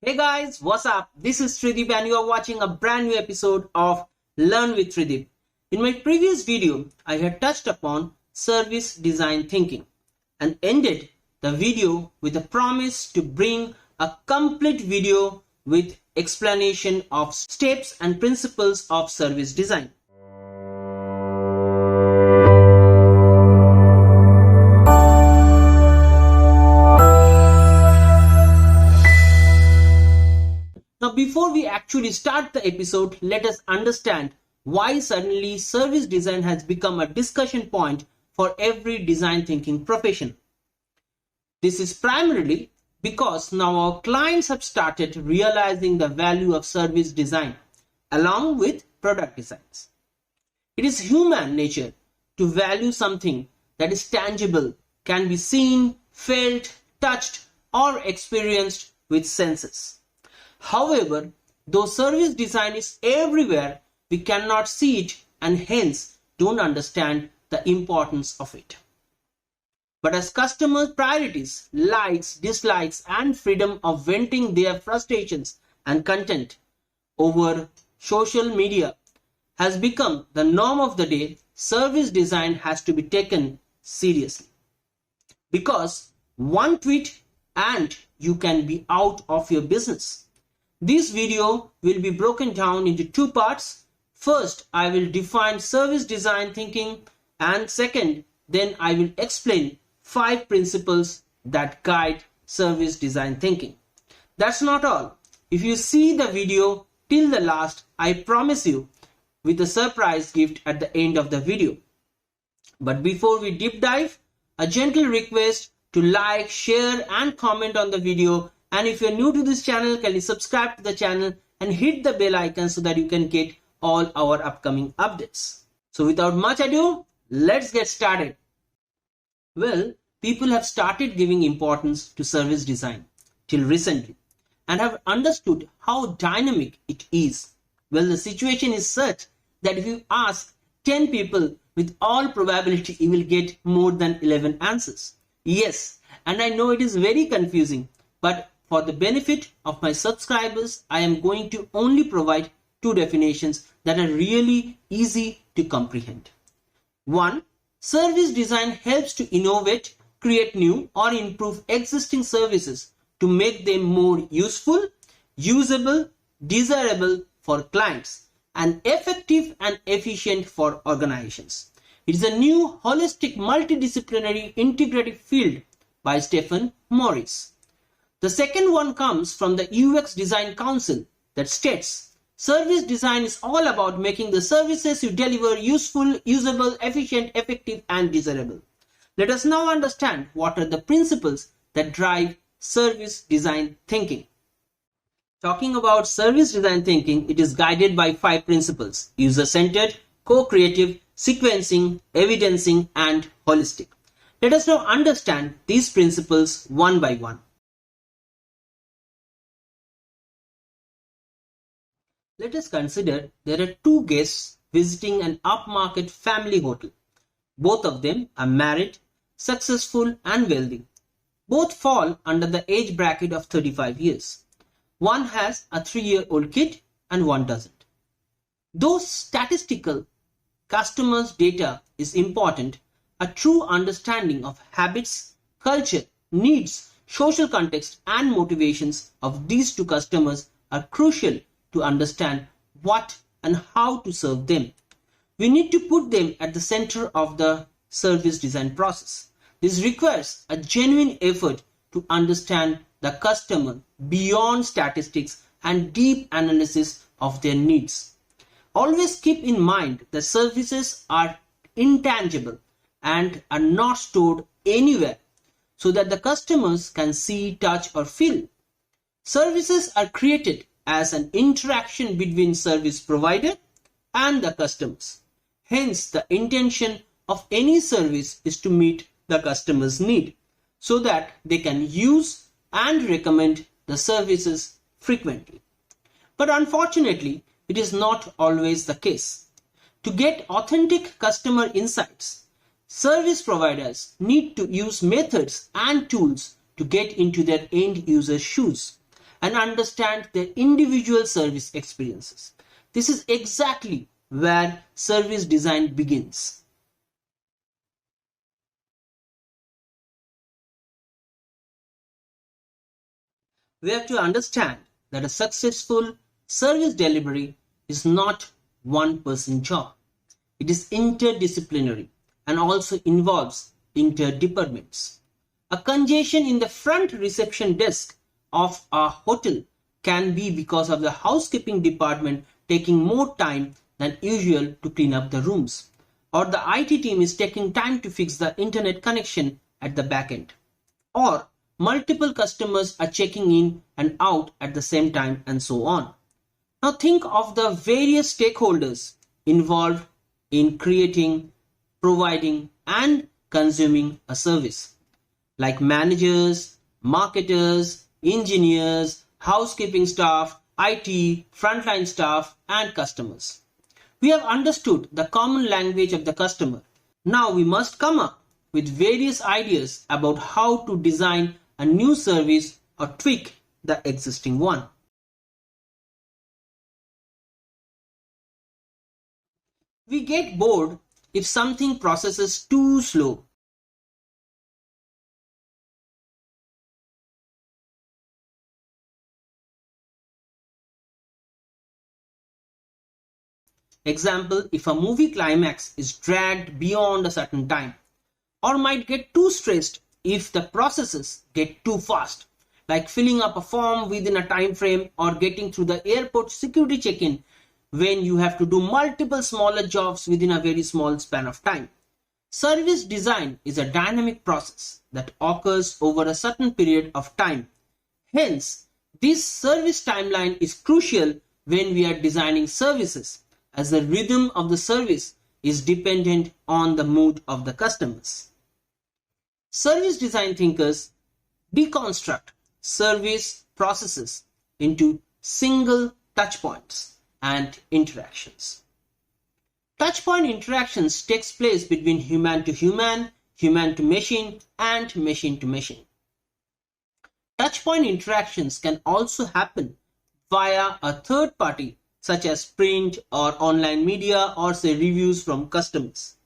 Hey guys, what's up? This is Tridib and you are watching a brand new episode of Learn with Tridib. In my previous video, I had touched upon service design thinking and ended the video with a promise to bring a complete video with explanation of steps and principles of service design. Now, before we actually start the episode, let us understand why suddenly service design has become a discussion point for every design thinking profession. This is primarily because now our clients have started realizing the value of service design along with product designs. It is human nature to value something that is tangible, can be seen, felt, touched, or experienced with senses. However, though service design is everywhere, we cannot see it and hence don't understand the importance of it. But as customers' priorities, likes, dislikes, and freedom of venting their frustrations and content over social media has become the norm of the day, service design has to be taken seriously. Because one tweet and you can be out of your business. This video will be broken down into two parts. First, I will define service design thinking, and second, then I will explain 5 principles that guide service design thinking. That's not all. If you see the video till the last, I promise you with a surprise gift at the end of the video. But before we deep dive, a gentle request to like, share and comment on the video. And if you're new to this channel, can you subscribe to the channel and hit the bell icon so that you can get all our upcoming updates. So without much ado, let's get started. Well, people have started giving importance to service design till recently and have understood how dynamic it is. Well, the situation is such that if you ask 10 people, with all probability you will get more than 11 answers. Yes, and I know it is very confusing, but for the benefit of my subscribers, I am going to only provide 2 definitions that are really easy to comprehend. 1. Service design helps to innovate, create new or improve existing services to make them more useful, usable, desirable for clients, and effective and efficient for organizations. It is a new holistic multidisciplinary integrative field by Stephen Morris. The second one comes from the UX Design Council that states, service design is all about making the services you deliver useful, usable, efficient, effective, and desirable. Let us now understand what are the principles that drive service design thinking. Talking about service design thinking, it is guided by 5 principles: user-centered, co-creative, sequencing, evidencing, and holistic. Let us now understand these principles one by one. Let us consider there are 2 guests visiting an upmarket family hotel. Both of them are married, successful and wealthy. Both fall under the age bracket of 35 years. One has a 3-year-old kid and one doesn't. Though statistical customers' data is important, a true understanding of habits, culture, needs, social context and motivations of these 2 customers are crucial to understand what and how to serve them. We need to put them at the center of the service design process. This requires a genuine effort to understand the customer beyond statistics and deep analysis of their needs. Always keep in mind that services are intangible and are not stored anywhere so that the customers can see, touch or feel. Services are created as an interaction between service provider and the customers. Hence, the intention of any service is to meet the customer's need so that they can use and recommend the services frequently. But unfortunately, it is not always the case. To get authentic customer insights, service providers need to use methods and tools to get into their end user shoes and understand their individual service experiences. This is exactly where service design begins. We have to understand that a successful service delivery is not one person job. It is interdisciplinary and also involves interdepartments. A congestion in the front reception desk of a hotel can be because of the housekeeping department taking more time than usual to clean up the rooms, or the IT team is taking time to fix the internet connection at the back end, or multiple customers are checking in and out at the same time, and so on. Now think of the various stakeholders involved in creating, providing, and consuming a service, like managers, marketers, engineers, housekeeping staff, IT, frontline staff, and customers. We have understood the common language of the customer. Now we must come up with various ideas about how to design a new service or tweak the existing one. We get bored if something processes too slow. Example, if a movie climax is dragged beyond a certain time, or might get too stressed if the processes get too fast, like filling up a form within a time frame or getting through the airport security check-in when you have to do multiple smaller jobs within a very small span of time. Service design is a dynamic process that occurs over a certain period of time. Hence, this service timeline is crucial when we are designing services, as the rhythm of the service is dependent on the mood of the customers. Service design thinkers deconstruct service processes into single touchpoints and interactions. Touchpoint interactions takes place between human to human, human to machine, and machine to machine. Touchpoint interactions can also happen via a third party, such as print or online media, or say reviews from customers.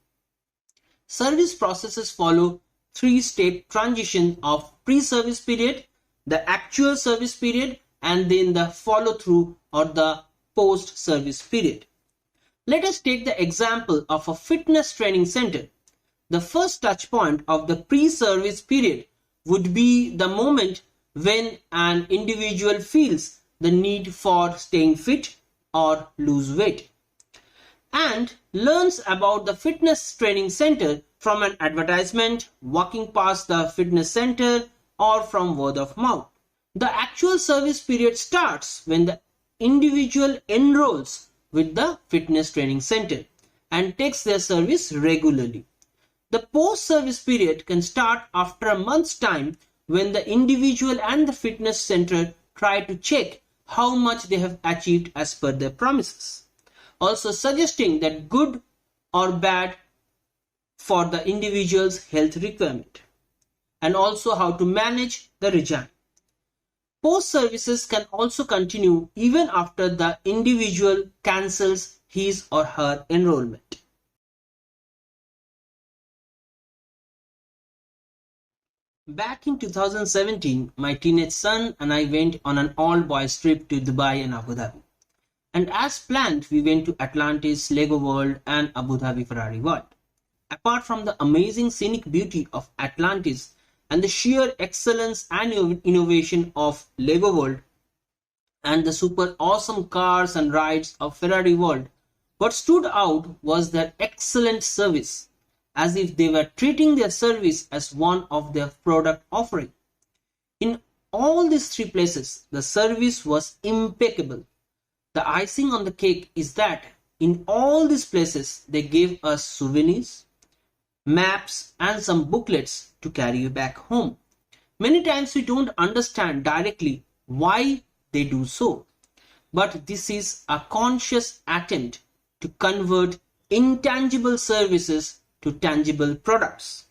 Service processes follow three-step transition of pre-service period, the actual service period, and then the follow-through or the post-service period. Let us take the example of a fitness training center. The first touch point of the pre-service period would be the moment when an individual feels the need for staying fit or lose weight, and learns about the fitness training center from an advertisement, walking past the fitness center, or from word of mouth. The actual service period starts when the individual enrolls with the fitness training center and takes their service regularly. The post-service period can start after a month's time, when the individual and the fitness center try to check how much they have achieved as per their promises, also suggesting that good or bad for the individual's health requirement, and also how to manage the regime. Post services can also continue even after the individual cancels his or her enrollment. Back in 2017, my teenage son and I went on an all-boys trip to Dubai and Abu Dhabi. And as planned, we went to Atlantis, Lego World, and Abu Dhabi Ferrari World. Apart from the amazing scenic beauty of Atlantis and the sheer excellence and innovation of Lego World and the super awesome cars and rides of Ferrari World, what stood out was their excellent service, as if they were treating their service as one of their product offering. In all these three places, the service was impeccable. The icing on the cake is that in all these places, they gave us souvenirs, maps, and some booklets to carry you back home. Many times we don't understand directly why they do so, but this is a conscious attempt to convert intangible services to tangible products.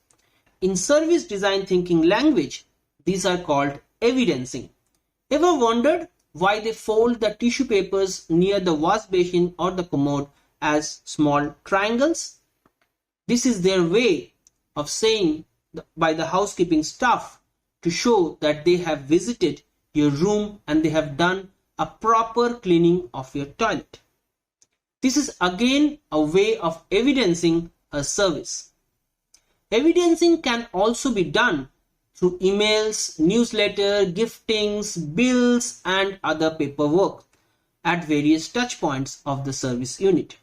In service design thinking language, these are called evidencing. Ever wondered why they fold the tissue papers near the wash basin or the commode as small triangles? This is their way of saying by the housekeeping staff to show that they have visited your room and they have done a proper cleaning of your toilet. This is again a way of evidencing a service. Evidencing can also be done through emails, newsletter, giftings, bills, and other paperwork at various touch points of the service unit.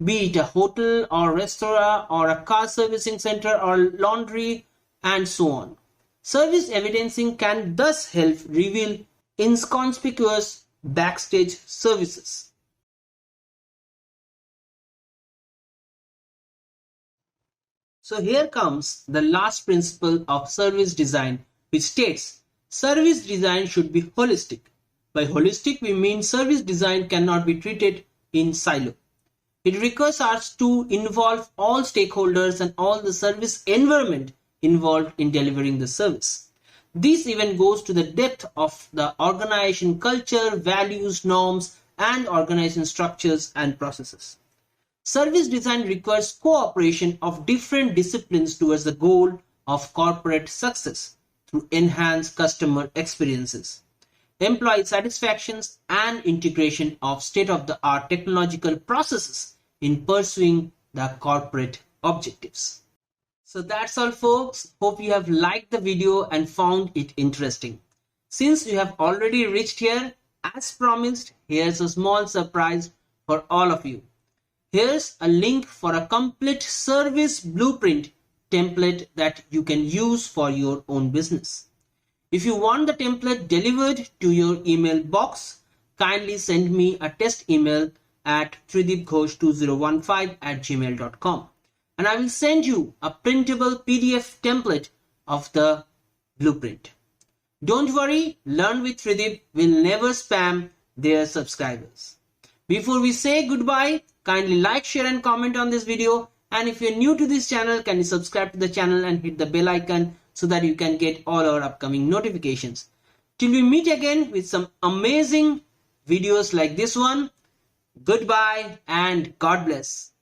Be it a hotel or restaurant or a car servicing center or laundry and so on. Service evidencing can thus help reveal inconspicuous backstage services. So here comes the last principle of service design, which states service design should be holistic. By holistic, we mean service design cannot be treated in silo. It requires us to involve all stakeholders and all the service environment involved in delivering the service. This even goes to the depth of the organization culture, values, norms, and organization structures and processes. Service design requires cooperation of different disciplines towards the goal of corporate success through enhanced customer experiences, employee satisfactions, and integration of state-of-the-art technological processes in pursuing the corporate objectives. So that's all, folks. Hope you have liked the video and found it interesting. Since you have already reached here, as promised, here's a small surprise for all of you. Here's a link for a complete service blueprint template that you can use for your own business. If you want the template delivered to your email box, kindly send me a test email at tridibghosh2015@gmail.com and I will send you a printable PDF template of the blueprint. Don't worry, Learn with Tridib will never spam their subscribers. Before we say goodbye, kindly like, share and comment on this video, and if you're new to this channel, can you subscribe to the channel and hit the bell icon so that you can get all our upcoming notifications. Till we meet again with some amazing videos like this one, goodbye and God bless.